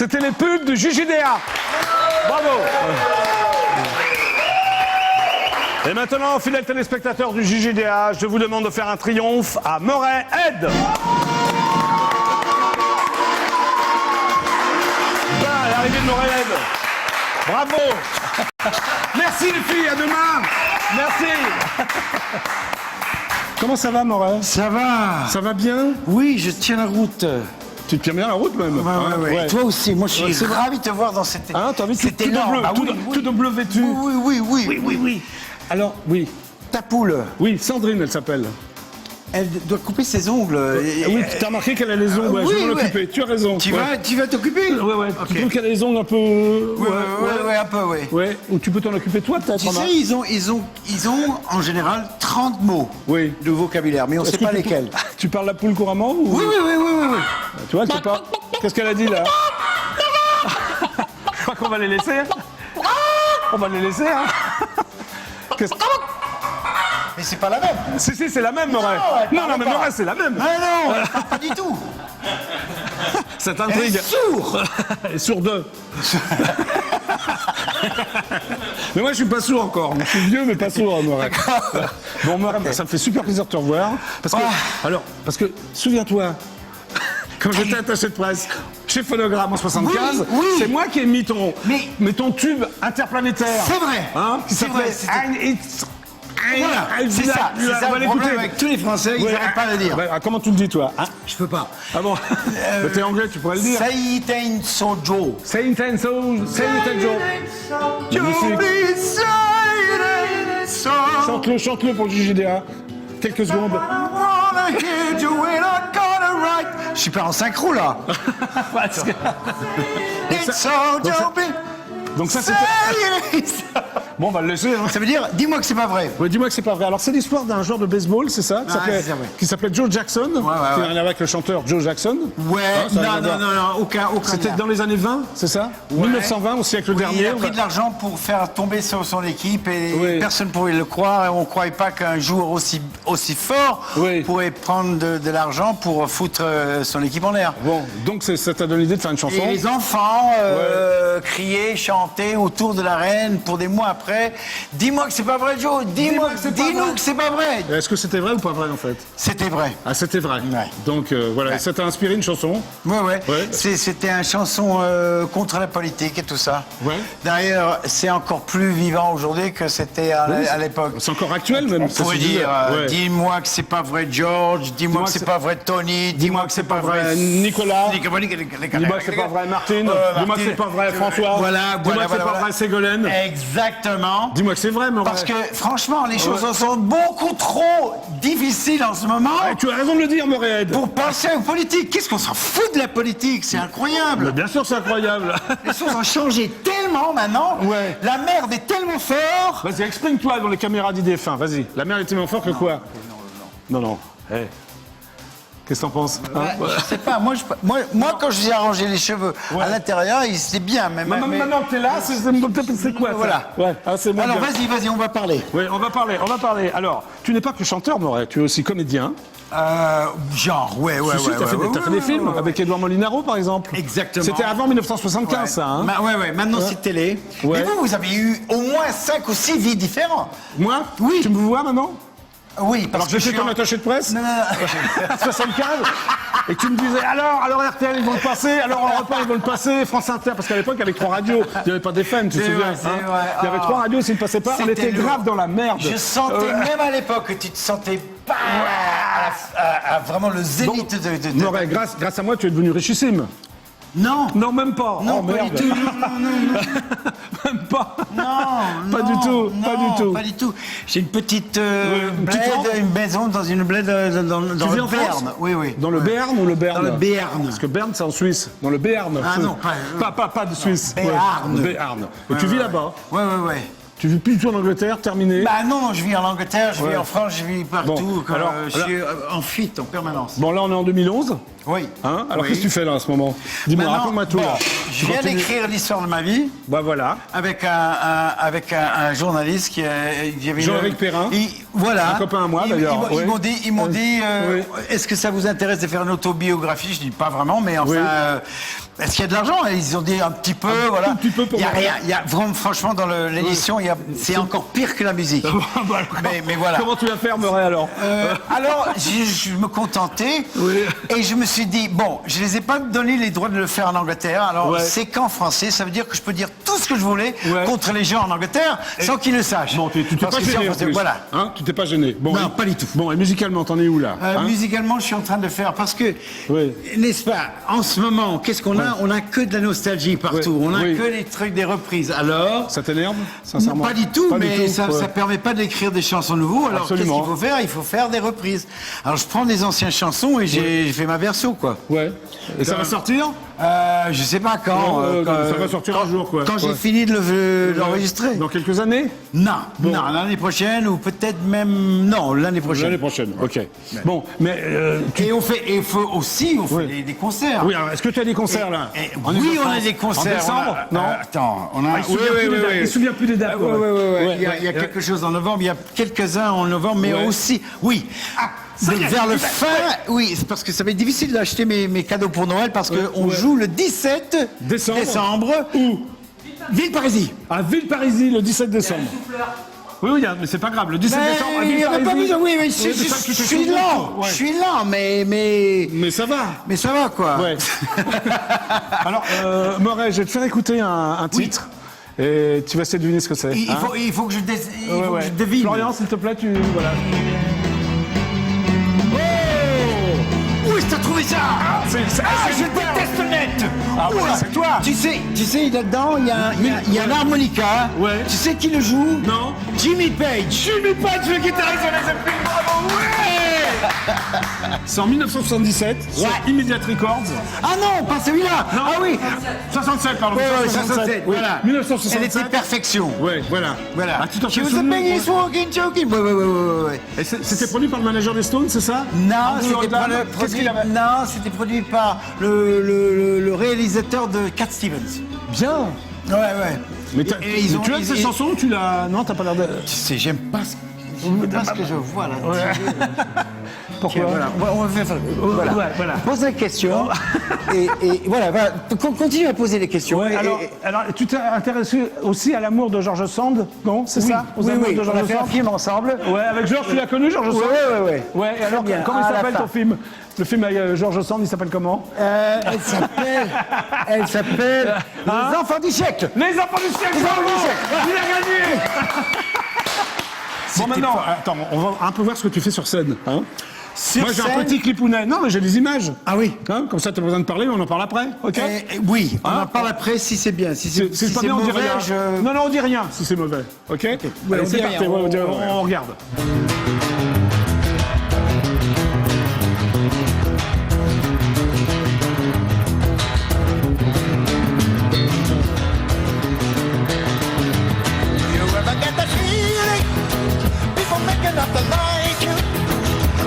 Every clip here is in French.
C'était les pubs du JJDA. Bravo. Et maintenant, fidèles téléspectateurs du JJDA, je vous demande de faire un triomphe à Moret Head. Voilà, l'arrivée de Moret Head. Bravo. Merci les filles, à demain. Merci. Comment ça va, Moret? Ça va. Ça va bien? Oui, je tiens la route. Tu te tiens bien la route même. Ouais. Toi aussi, moi je suis ravi de te voir dans cette... Hein, t'as envie de C'était énorme. tout de bleu vêtu. Oui. Alors, oui. Ta poule, Oui, Sandrine, elle s'appelle. elle doit couper ses ongles. Oui, t'as remarqué qu'elle a les ongles, ouais, je vais m'en occuper. Tu as raison. Tu vas t'occuper? Ouais. Ok. Tu trouves qu'elle a les ongles un peu... Ouais, un peu, ouais. Ouais, ou tu peux t'en occuper toi, peut-être. Tu sais, ils ont en général 30 mots Oui. de vocabulaire, mais on ne sait pas lesquels. Tu parles la poule couramment ou... Oui. Tu vois, elle sait pas. Qu'est-ce qu'elle a dit, là? Je crois qu'on va les laisser. On va les laisser, hein. Qu'est-ce... Mais c'est pas la même. Si, c'est la même, Moret. Non, mais Moret, c'est la même. Non, pas du tout. Cette Elle intrigue. est sourde. Et sur deux. Mais moi, je suis pas sourd encore. Je suis vieux, mais pas sourd, Moret. Bon, Moret, ça me fait super plaisir de te revoir. Parce que, souviens-toi, quand j'étais attaché de presse chez Phonogramme en 75, Oui. c'est moi qui ai mis ton, Mais ton tube interplanétaire. C'est vrai. Hein, qui C'est s'appelle vrai, c'était- And It's... Voilà, c'est ça. On C'est va ça le l'écouter. problème avec tous les Français, ils n'arrêtent pas à le dire. Comment tu le dis, toi, hein? Je peux pas. Ah bon? Mais t'es anglais, tu pourrais le dire. Saïtain Sojo. Saint Enzo, Magnifique. Chante-le pour le JJDA. Quelques secondes. Je suis pas en synchro là. Donc ça, c'était... Bon, on va le laisser. Hein. Ça veut dire, dis-moi que c'est pas vrai. Ouais, dis-moi que c'est pas vrai. Alors, c'est l'histoire d'un joueur de baseball, c'est ça? c'est ça, ouais. Qui s'appelait Joe Jackson. Qui n'a rien à voir avec le chanteur Joe Jackson. Ouais, Hein, ça n'a rien à voir. non, aucun. C'était lien. dans les années 20, c'est ça? 1920, au siècle Oui, dernier. il a pris de l'argent pour faire tomber sur son équipe et personne ne pouvait le croire. Et on ne croyait pas qu'un joueur aussi fort pourrait prendre de l'argent pour foutre son équipe en l'air. Bon, donc ça t'a donné l'idée de faire une chanson. Et les enfants criaient, chantaient autour de la reine pour des mois après. Dis-moi que c'est pas vrai, Joe. Dis-nous que c'est pas vrai. Est-ce que c'était vrai ou pas vrai, en fait? C'était vrai. Ah, c'était vrai. Ouais. Donc, voilà, ça t'a inspiré une chanson. Ouais. C'était une chanson contre la politique et tout ça. Ouais. D'ailleurs, c'est encore plus vivant aujourd'hui que c'était à l'époque. C'est encore actuel, même. On ça pourrait se dit. dire, Ouais. dis-moi que c'est pas vrai George, dis-moi que c'est pas vrai Tony, dis-moi que c'est pas vrai Nicolas, dis-moi dis-moi que c'est pas vrai Martine, dis-moi que c'est pas vrai François, dis-moi que c'est pas vrai Ségolène. Exactement. Dis-moi que c'est vrai, Moret. Parce que franchement, les choses sont beaucoup trop difficiles en ce moment. Tu as raison de le dire, Moret. Pour penser aux politiques. Qu'est-ce qu'on s'en fout de la politique? C'est incroyable. Mais bien sûr, c'est incroyable. Les choses ont changé tellement maintenant. Ouais. La merde est tellement forte. Vas-y, exprime-toi dans les caméras d'IDF1, vas-y. La merde est tellement forte que quoi? Non. Hey. Qu'est-ce que t'en penses? Je sais pas, moi quand je ai arrangé les cheveux à l'intérieur, c'était bien. Mais Maintenant que t'es là, c'est quoi ça? Voilà. Ouais. Ah, c'est bon. Alors vas-y, on va parler. Oui, on va parler. Alors, tu n'es pas que chanteur, Moret, tu es aussi comédien. Genre, ouais. T'as fait des films avec Édouard Molinaro, par exemple. Exactement. C'était avant 1975, ça, hein? Ouais. Maintenant, c'est télé. Ouais. Mais vous avez eu au moins 5 ou 6 vies différentes. Moi? Oui. Tu me vois maintenant? Oui, parce Alors que j'étais ton attaché de presse? Non. 75. Et tu me disais, alors RTL, ils vont le passer, alors Europe 1, ils vont le passer, France Inter, parce qu'à l'époque, avec 3 radios, il n'y avait pas d'FM, tu te souviens? C'est vrai. Il y avait 3 radios, s'ils ne passaient pas, on était grave dans la merde. Je sentais, même à l'époque, que tu te sentais pas à vraiment le zénith de... Moret, grâce à moi, tu es devenu richissime. Non, même pas. non, Oh, pas merde. du tout. Non. Même pas. Non, Pas du tout, pas du tout. Pas du tout. J'ai une petite petite une maison dans une bled dans Tu vis le en France? Béarn. Oui. Dans le Béarn ou le Béarn? Dans le Béarn. Parce que Béarn, c'est en Suisse. Dans le Béarn. Ah non, pas de Suisse. Béarn. Ouais. Béarn. Et tu vis là-bas? Ouais. Tu vis plus du tout en Angleterre, terminé? Bah non, je vis en Angleterre, je vis en France, je vis partout. Bon, alors, je suis en fuite en permanence. Bon, là, on est en 2011. Oui. Hein? Alors, Oui. qu'est-ce que tu fais là en ce moment? Dis-moi, Maintenant, raconte-moi tout. bon, Là. je viens d'écrire l'histoire de ma vie. Bah voilà. Avec un journaliste qui avait Jean-Éric Perrin. Voilà. Un copain à moi, d'ailleurs. Ils Oui. m'ont dit, Oui. est-ce que ça vous intéresse de faire une autobiographie? Je dis pas vraiment, mais enfin, Oui. est-ce qu'il y a de l'argent? Et ils ont dit un petit peu, voilà. tout petit peu pour Il y a moi. rien. Il y a vraiment, franchement, dans l'édition, c'est encore pire que la musique. Bah, alors, mais voilà. Comment tu vas faire, Murray, alors? Alors, je me contentais Oui. et je me suis dit, bon, je les ai pas donné les droits de le faire en Angleterre, alors Ouais. c'est qu'en français, ça veut dire que je peux dire tout ce que je voulais Ouais. contre les gens en Angleterre sans qu'ils le sachent. Bon, tu t'es Parce pas que c'est en gêné en français, plus. voilà. Hein, tu t'es pas gêné. Bon, Non, et- pas du tout. Bon, et musicalement, t'en es où là? Hein? Musicalement, je suis en train de faire parce que, Oui. n'est-ce pas, en ce moment, qu'est-ce qu'on a? On a que de la nostalgie partout. Oui. On a Oui. que des trucs, des reprises. Alors, Ça t'énerve, sincèrement? pas du tout, Pas du mais tout, ça ouais. permet pas d'écrire des chansons nouveaux. Alors qu'est-ce Absolument. qu'il faut faire? Il faut faire des reprises. Alors je prends des anciennes chansons et j'ai fait ma version, quoi. Ouais. Et ça va sortir? Je sais pas quand. Ça va sortir un jour, quoi. Quand j'ai Ouais. fini de l'enregistrer. Dans quelques années? Non, non, l'année prochaine ou peut-être même non, l'année prochaine. L'année prochaine, ok. Bon, mais Et on fait Oui. des concerts. oui, alors est-ce que tu as des concerts là? En Oui, on a Ile-de-France? des concerts. En décembre? On a- Non. Attends, on a. Il se souvient plus des dates. Il se souvient plus des dates. Oui, quoi. oui, oui. Ouais, Il y a ouais. quelque chose en novembre, il y a quelques-uns en novembre, mais Ouais. aussi, oui. ça y est, Vers le putain, fin, oui, c'est parce que ça va être difficile d'acheter mes cadeaux pour Noël parce qu'on ouais. joue le 17 Décembre. Où? Villeparisis. À Villeparisis, le 17 décembre. Oui, oui, mais c'est pas grave. Le 17 décembre, à Il n'y aurait pas Villeparisis. besoin, oui, mais Oui, mais ça, tu je te suis souviens lent, tout, ouais. je suis lent, Mais ça va. mais ça va, quoi. Ouais. Alors, Murray, je vais te faire écouter un titre. Et tu vas essayer de deviner ce que c'est. Il hein? il faut que je, il Ouais, faut ouais. que je devine. Florian, s'il te plaît, tu. Voilà. Où est-ce que t'as trouvé ça? c'est Je une perle. déteste le net. Ah, voilà, Oula. c'est toi. Tu sais, là-dedans, il y a un harmonica. Ouais. Tu sais qui le joue? Non. Jimmy Page. Jimmy Page, le guitariste de les Zeppelin, bravo, ouais. C'est en 1977, sur Ouais. Immediate Records. Ah non, pas celui-là. Non. Ah oui. 67, pardon. Ouais, 1967, oui. voilà. 1967. Elle était perfection. Ouais, voilà. Voilà. Ah, tu t'en She fais was a souvenir, biggest ouais. walking joking. Ouais. Et c'était produit par le manager des Stones, c'est ça? Non, Andrew c'était Oldham. pas Qu'est-ce qu'il avait? non, c'était produit par le réalisateur de Cat Stevens. Bien. Ouais. Mais, Et ils ont- tu aimes ces chansons ou tu l'as. Non, t'as pas l'air de. Tu sais, j'aime pas ce que je vois là. Pourquoi? Voilà, on va faire. Voilà. Ouais, voilà. Pose la question et voilà. Continue à poser les questions. Ouais, alors, tu t'es intéressé aussi à l'amour de George Sand, non? C'est ça? Aux Oui, amours oui. de On George a fait un Sand. film ensemble. Ouais, avec George, tu l'as connu, George Sand? Ouais. Ouais, et alors, bien. comment il À la s'appelle fin. ton film? Le film avec George Sand, il s'appelle comment? Elle s'appelle Les Enfants du siècle. Les enfants du siècle! Les enfants du siècle. Il a gagné! Bon, maintenant, attends, on va un peu voir ce que tu fais sur scène. Hein? Sur Moi, j'ai un scène- petit clipounet. Non, mais j'ai des images. Ah oui. Hein, comme ça, tu n'as pas besoin de parler, mais on en parle après. Ok? Oui, on Hein? en parle après si c'est bien. Si Si c'est pas bien, on dit mauvais, rien. Non, on dit rien si c'est mauvais. Ok? Allez, on c'est dit parti. rien. Ouais, on regarde. You ever get that feeling? People making up to like you.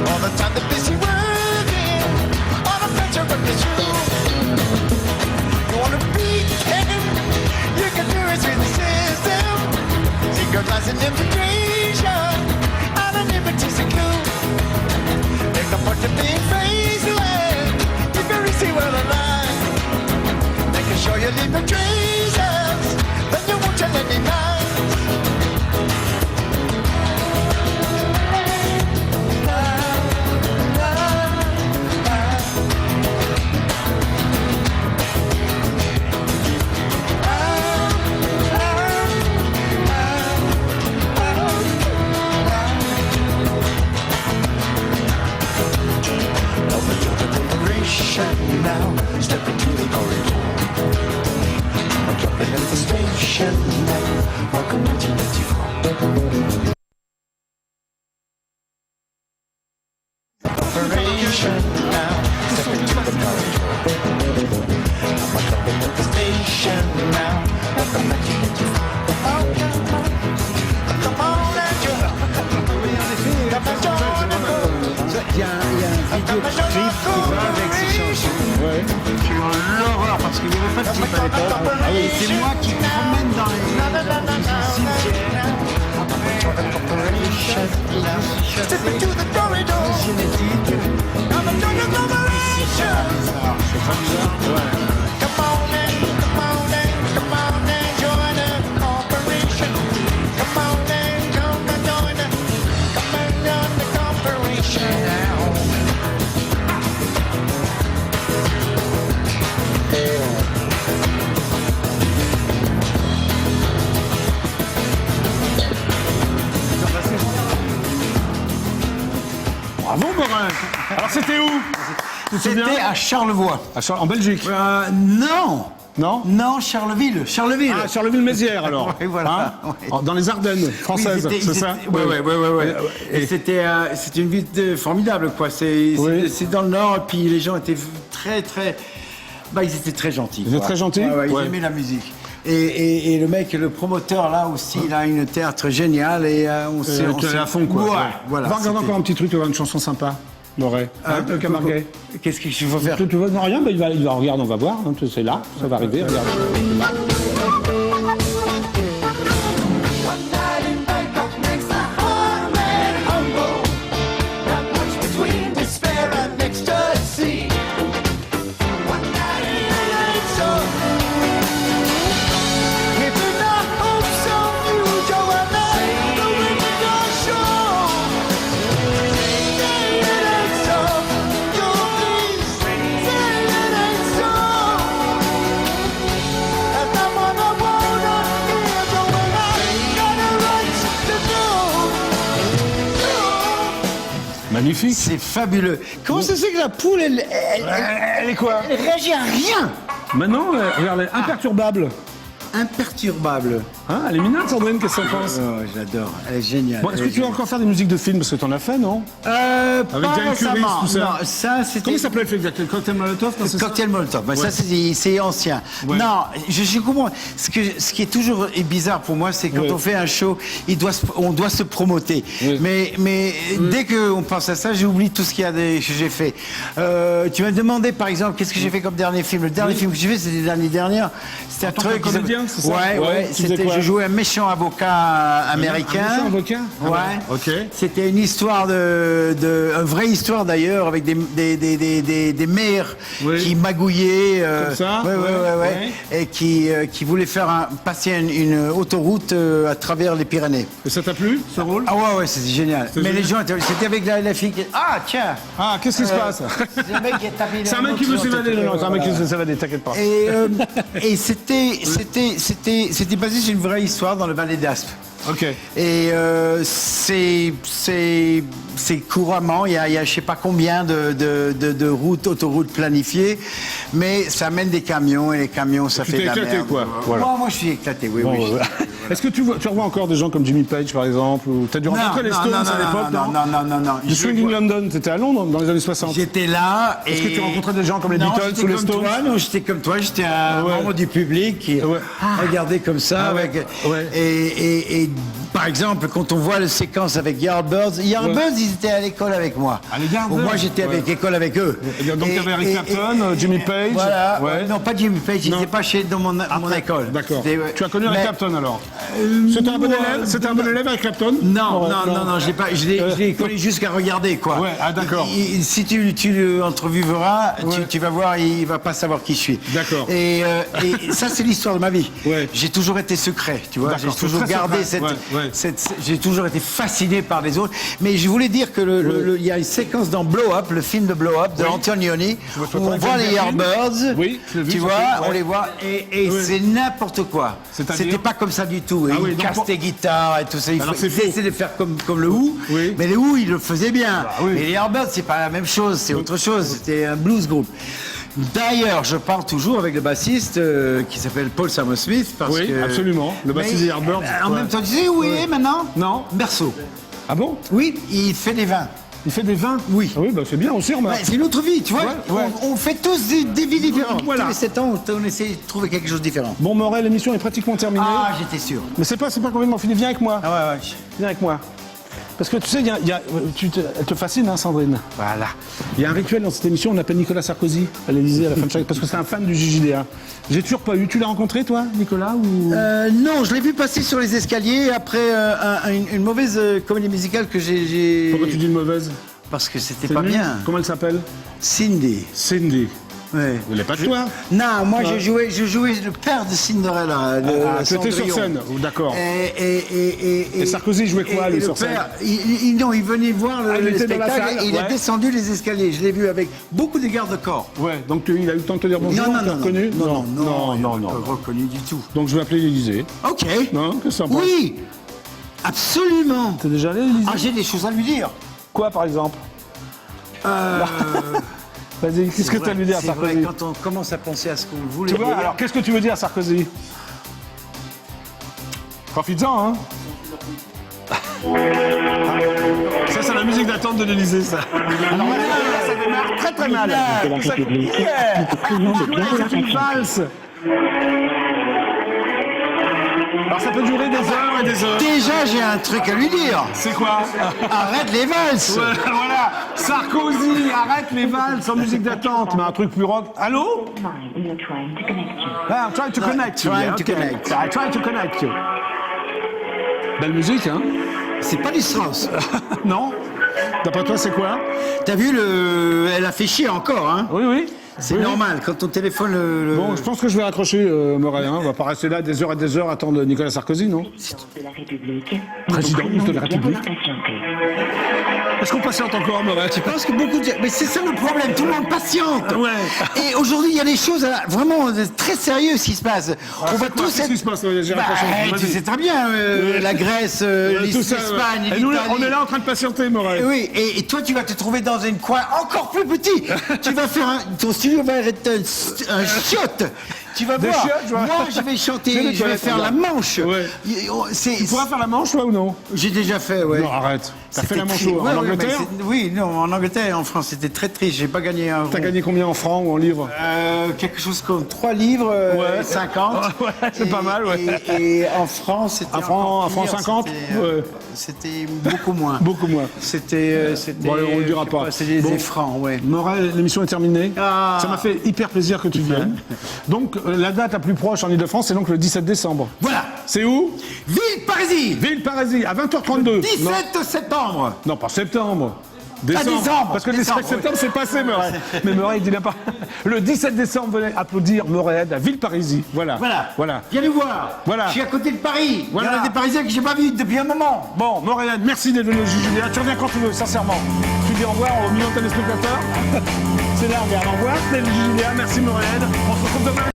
All the time they're busy working on a venture of the shoe. You wanna beat them? You can do it through the system. Secret lies in infiltration anonymity secure. Make a bunch of big faceless. You very see well alive. They can show you leave the traces. Then you won't tell any lies. Now, step into the corridor. I'm jumping at the station now. Welcome 1984. Operation now, step into the corridor. I'm jumping at the station now. Welcome 1984. Come on and join. Come and join the Il y a un vidéoclip qui va avec ces chansons. à l'époque. Et c'est moi qui promène dans les cimetières. Step into the corridor. I'm a doing a corporation. Come on and join the corporation. Come on and join the corporation now. Bravo, Morin. Alors, c'était où? Tu te souviens? C'était à Charlevoix. En Belgique. Non. Non? Non, Charleville. Charleville. Ah, Charleville-Mézières, alors. Oui, voilà. Hein? Ouais. Dans les Ardennes françaises, c'est ça? Oui. Et c'était une ville formidable, quoi. C'est dans le Nord, et puis les gens étaient très... Bah, ils étaient très gentils. Ils étaient très gentils? Ouais, Ouais. Ils aimaient la musique. Et le mec, le promoteur, là aussi, il a une théâtre géniale et on s'est... à fond, quoi. Ouais, Ouais. voilà. On va regarder encore un petit truc, une chanson sympa. Moret. Un Camarguais. Qu'est-ce qu'il faut faire? Tu veux? Non, rien, il va regarder, on va voir. Hein, c'est là, ça va arriver, regarde. One night in Bangkok makes the heart man humble. Not much between despair and ecstasy. One night in ain't so. Giving our hopes of future and then the winter show. Say it ain't so. You please say it ain't so. And I'm on a wanna hear the way I got a right to do. Magnifique. C'est fabuleux. Comment ça se fait que la poule, elle est quoi? Elle réagit à rien. Maintenant, regarde, elle est imperturbable. Imperturbable. Hein, elle est mignonne, Sandrine, qu'est-ce que t'en penses? Oh, j'adore. Elle est géniale. Bon, est-ce que tu vas encore faire des musiques de films? Parce que t'en as fait, non? Avec Diane Curie, tout ça. Non, ça, c'était... Comment il s'appelait le film? Le Cocktail Molotov, non, c'est ça? Cocktail Molotov. Ben, Ouais. ça, c'est ancien. Ouais. Non, je comprends. Ce qui est toujours bizarre pour moi, c'est quand Ouais. on fait un show, on doit se promoter. Oui. Mais dès qu'on pense à ça, j'oublie tout ce qu'il y a que j'ai fait. Tu m'as demandé, par exemple, qu'est-ce que j'ai fait comme dernier film. Le dernier film que j'ai fait, c'était l'année dernière. C'était un tant que truc... comédien, c'est ça? Ouais. Tu faisais C'était, quoi? je jouais un méchant avocat américain. Un méchant avocat? Ah Ouais. ok. C'était une histoire une vraie histoire d'ailleurs, avec des maires Oui. qui magouillaient. Comme ça? Ouais. Et qui voulaient passer une autoroute à travers les Pyrénées. Et ça t'a plu, ce rôle? Ah ouais, c'était génial. Mais génial. les gens, c'était avec la fille qui... Ah, tiens. Ah, qu'est-ce qui se passe? C'est un mec qui a tapé C'est un mec qui veut s'évader, non, c'est un mec qui veut s'évader, t'inquiète pas. Et c'était basé sur une vraie histoire dans le Valais d'Aspe. Ok. Et c'est couramment, il y a je sais pas combien de autoroutes planifiées, mais ça amène des camions et les camions, ça Tu fait t'es de la éclaté, merde. quoi. Voilà. Moi, je suis éclaté, oui. Bon, voilà. Est-ce que tu revois encore des gens comme Jimmy Page, par exemple, ou t'as dû rencontrer les Stones à l'époque, non. Du Swinging London, t'étais à Londres dans les années 60. J'étais là et... Est-ce que tu rencontrais des gens comme les Non, Beatles j'étais ou les comme Stones? toi, non, j'étais comme toi, j'étais un Ouais. membre du public qui regardait comme ça. Ah ouais. avec- Ouais. Et par exemple, quand on voit la séquence avec Yardbirds, ils étaient à l'école avec moi. Ah, les Yardbirds? Moi, j'étais Ouais. avec l'école avec eux. Et donc, il y avait Eric Clapton, Jimmy Page. Voilà. Ouais. Non, pas Jimmy Page, il Non. n'était pas dans mon école. D'accord. C'était, Tu as connu Eric mais- Clapton alors? C'était un bon élève? C'était un bon élève avec Clapton? Non, je Euh, l'ai connu jusqu'à regarder, quoi. Ouais, ah, d'accord. Si tu l'entrevueras, Ouais. tu vas voir, il va pas savoir qui je suis. D'accord. Et ça, c'est l'histoire de ma vie. Ouais. J'ai toujours été secret, tu vois. J'ai D'accord, toujours c'est très gardé secret. Ouais. j'ai toujours été fasciné par les autres. Mais je voulais dire que il y a une séquence dans Blow Up, le film de Blow Up de Antonioni, vois où on voit les Yardbirds. Oui, je l'ai vu, tu ce vois, film, ouais. on les voit, et Oui. c'est n'importe quoi. C'est-à-dire C'était pas comme ça du tout. Ah Ils oui, donc cassent pour- tes guitares et tout ça. Alors, c'est Ils faux. essaient de faire comme le Who, Oui. mais les Who, ils le faisaient bien. oui. Mais les Yardbirds, c'est pas la même chose, c'est autre chose. C'était un blues group. D'ailleurs, je parle toujours avec le bassiste qui s'appelle Paul Samosmith. Parce Oui, que... absolument. Le bassiste des Yardbirds. En Ouais. même temps, tu sais où il est maintenant? Non. Berceau. Ah bon? Oui, il fait des vins. Il fait des vins? Oui. Ah oui, bah c'est bien aussi, remarque. Ouais, c'est une autre vie, tu vois. Ouais. On fait tous des vies différentes. Voilà. Tous les 7 ans, on essaie de trouver quelque chose de différent. Bon, Morel, l'émission est pratiquement terminée. Ah, j'étais sûr. Mais c'est pas complètement fini. Viens avec moi. Ah ouais. Viens avec moi. Parce que tu sais, elle te fascine, hein, Sandrine. Voilà. Il y a un rituel dans cette émission, on appelle Nicolas Sarkozy à l'Élysée à la fin de chaque... Parce que c'est un fan du JJDA. J'ai toujours pas eu. Tu l'as rencontré, toi, Nicolas ou... Non, je l'ai vu passer sur les escaliers après une mauvaise comédie musicale que j'ai... Pourquoi tu dis une mauvaise? Parce que c'était C'est pas nul. bien. Comment elle s'appelle? Cindy. Cindy. Ouais. Elle n'est pas de toi. Non, moi je jouais le père de Cinderella. Tu étais sur Cendrillon. scène, d'accord. Et Sarkozy jouait quoi, lui, le sur scène? père, il venait voir il le était dans la spectacle salle, et il a ouais. descendu les escaliers. Je l'ai vu avec beaucoup de garde-corps. Ouais, donc il a eu le temps de te dire bonjour, Non, t'as reconnu? non, pas reconnu du tout. Donc je vais appeler l'Élysée. Ok. Non, qu'est-ce que ça Oui, absolument. T'es déjà allé à l'Élysée? Ah, j'ai des choses à lui dire. Quoi, par exemple? Vas-y, qu'est-ce que tu as à lui dire à C'est Sarkozy? vrai, quand on commence à penser à ce qu'on voulait Tu vois, dire. alors qu'est-ce que tu veux dire à Sarkozy? Profites-en, hein? Ça, c'est la musique d'attente de l'Élysée, ça. Alors voilà, ça démarre très très mal. Ça une valse. Alors ça peut durer des heures et des heures. Déjà, j'ai un truc à lui dire. C'est quoi? Arrête les valses. Voilà, Sarkozy, arrête les valses en musique d'attente, mais un truc plus rock. Allô? Ah, I'm trying to connect you. Trying yeah, to okay. connect. I'm trying to connect you. Belle musique, hein? C'est pas du Strauss. Non? D'après toi, c'est quoi? T'as vu elle a fait chier encore, hein? Oui, oui. C'est Oui, oui. normal quand on téléphone le. Bon, je pense que je vais raccrocher, Morel. Hein. On va pas rester là des heures et des heures à attendre Nicolas Sarkozy, non? de la République. Président de la République. Est-ce qu'on patiente encore, Morel? Je pense que beaucoup de... Mais c'est ça le problème, tout le monde patiente. Ouais. Et aujourd'hui, il y a des choses vraiment très sérieuses qui se passent. On va tous Qu'est-ce qui se passe? J'ai Bah, raccroché. tu Vas-y. sais très bien, la Grèce, Tout ça, l'Espagne, ouais. Et nous, l'Italie. on est là en train de patienter, Morel. Oui, et toi, tu vas te trouver dans un coin encore plus petit. Tu vas faire ton studio va être un chiotte. Tu vas Des voir. chiottes, je vois. Moi, je vais J'ai chanter, des je vais toilettes, faire la regarde. manche. Ouais. Tu pourras faire la manche, toi, ou non? J'ai déjà fait, ouais. Non, arrête. T'as fait C'était la manche très- en ouais, ouais, Angleterre? mais oui, non, en Angleterre et en France, c'était très triste. J'ai pas gagné un T'as rond. gagné combien en francs ou en livres? Quelque chose comme 3 livres, Ouais. 50. Ouais, c'est pas mal, ouais. Et en France, c'était. Un franc- encore un franc pire, 50? c'était, Ouais. C'était beaucoup moins. Beaucoup moins. C'était. Bon, allez, on le dira je sais pas. C'est des Bon. francs, ouais. Morel, l'émission est terminée. Ah. Ça m'a fait hyper plaisir que tu viennes. Donc, la date la plus proche en Ile-de-France, c'est donc le 17 décembre. Voilà. C'est où? Ville Parisis. Ville-Parisis, à 20h32. 17 septembre. Non, pas septembre. décembre. Parce que le 17 Décembre, septembre, oui. c'est passé, Morel. Mais Morel, il dit pas. Le 17 décembre, venez applaudir Morel à Ville-Parisis. Voilà. Voilà. Viens nous voir. Voilà. Je suis à côté de Paris. Voilà. Il y en a des Parisiens que j'ai pas vus depuis un moment. Bon, Morel, merci d'être venu au JJDA. Tu reviens quand tu veux, sincèrement. Tu dis au revoir aux millions de téléspectateurs. C'est là, regarde, au revoir. C'était le JJDA. Merci, Morel. On se retrouve demain.